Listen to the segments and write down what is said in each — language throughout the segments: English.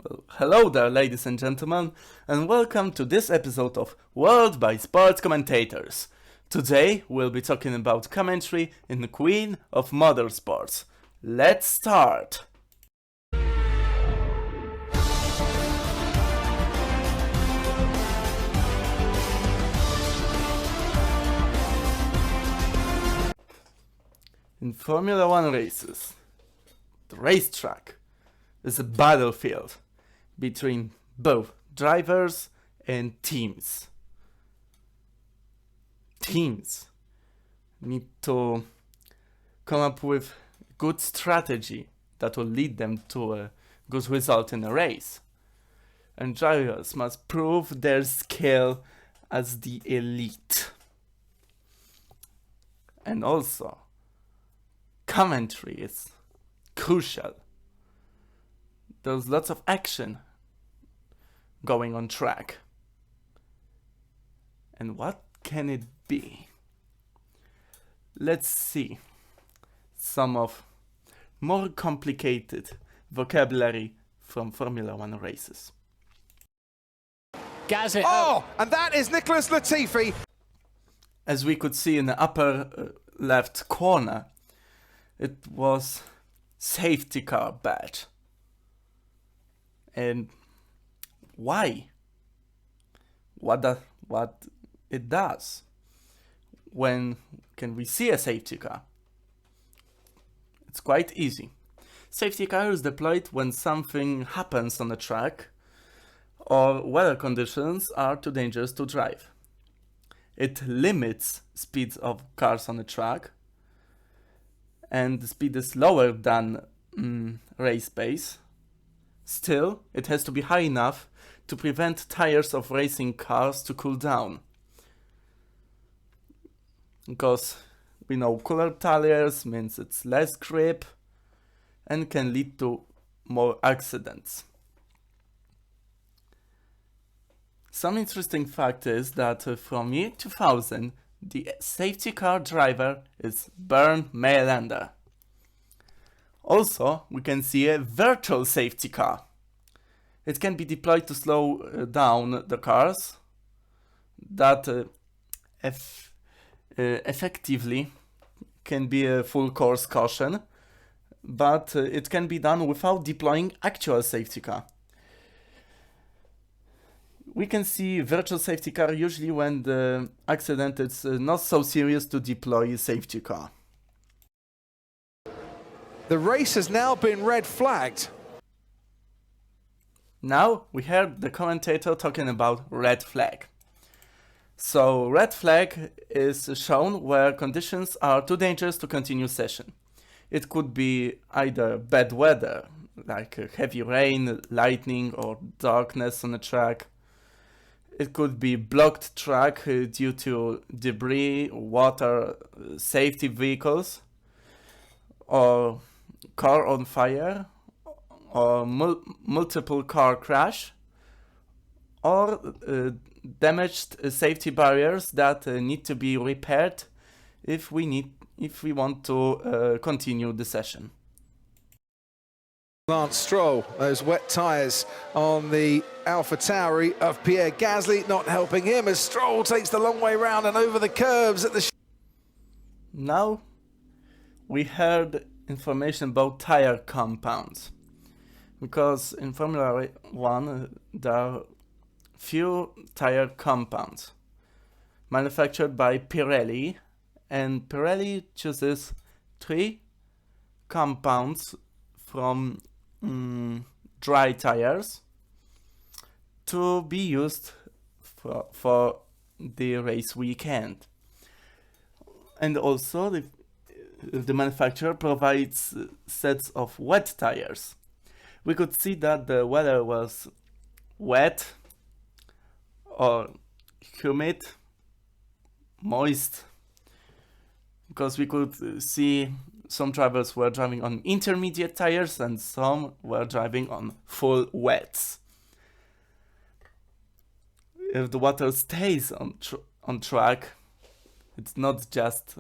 Well, hello there, ladies and gentlemen, and welcome to this episode of World by Sports Commentators. Today we'll be talking about commentary in the Queen of Motorsports. Let's start! In Formula 1 races, the racetrack is a battlefield between both drivers and teams. Teams need to come up with good strategy that will lead them to a good result in a race. And drivers must prove their skill as the elite. And also, commentary is crucial. There's lots of action going on track. And what can it be? Let's see some of more complicated vocabulary from Formula 1 races. Gasly. Oh, and that is Nicholas Latifi. As we could see in the upper left corner, it was safety car badge. And why? What it does? When can we see a safety car? It's quite easy. Safety car is deployed when something happens on the track or weather conditions are too dangerous to drive. It limits speeds of cars on the track, and the speed is lower than race pace. Still, it has to be high enough to prevent tires of racing cars to cool down. Because we know cooler tires means it's less grip and can lead to more accidents. Some interesting fact is that from year 2000, the safety car driver is Bernd Maylander. Also, we can see a virtual safety car. It can be deployed to slow down the cars that effectively can be a full course caution, but it can be done without deploying actual safety car. We can see virtual safety car usually when the accident is not so serious to deploy a safety car. The race has now been red flagged. Now we heard the commentator talking about red flag. So red flag is shown where conditions are too dangerous to continue session. It could be either bad weather, like heavy rain, lightning or darkness on the track. It could be blocked track due to debris, water, safety vehicles, or car on fire, or multiple car crash, or damaged safety barriers that need to be repaired if we want to continue the session. Lance Stroll, those wet tyres on the Alfa Tauri of Pierre Gasly not helping him as Stroll takes the long way round and over the curves at the... Now we heard information about tire compounds, because in Formula 1 there are few tire compounds manufactured by Pirelli, and Pirelli chooses 3 compounds from dry tires to be used for the race weekend. And also the manufacturer provides sets of wet tires. We could see that the weather was wet or humid, moist, because we could see some drivers were driving on intermediate tires and some were driving on full wets. If the water stays on track, it's not just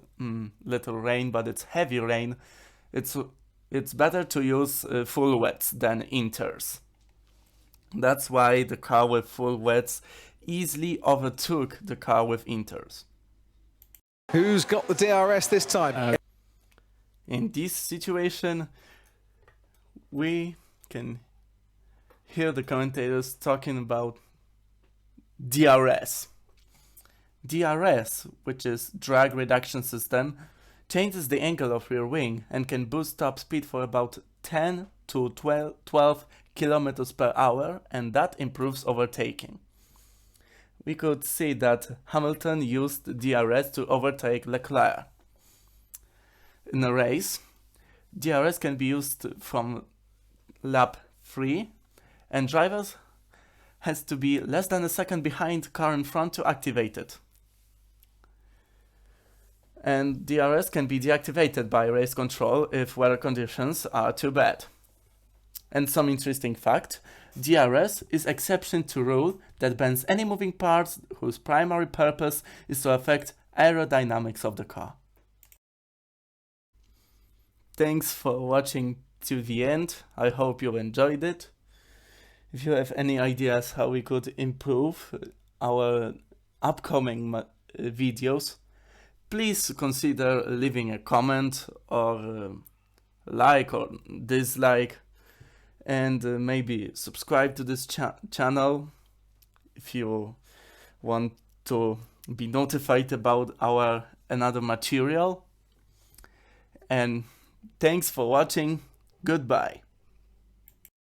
little rain, but it's heavy rain. It's better to use full wets than inters. That's why the car with full wets easily overtook the car with inters. Who's got the DRS this time? In this situation, we can hear the commentators talking about DRS. DRS, which is drag reduction system, changes the angle of rear wing and can boost top speed for about 10 to 12 kilometers per hour, and that improves overtaking. We could see that Hamilton used DRS to overtake Leclerc. In a race, DRS can be used from lap 3, and drivers has to be less than a second behind car in front to activate it. And DRS can be deactivated by race control if weather conditions are too bad. And some interesting fact, DRS is exception to rule that bans any moving parts whose primary purpose is to affect aerodynamics of the car. Thanks for watching to the end. I hope you enjoyed it. If you have any ideas how we could improve our upcoming videos, please consider leaving a comment or like or dislike, and maybe subscribe to this channel if you want to be notified about our another material. And thanks for watching. Goodbye.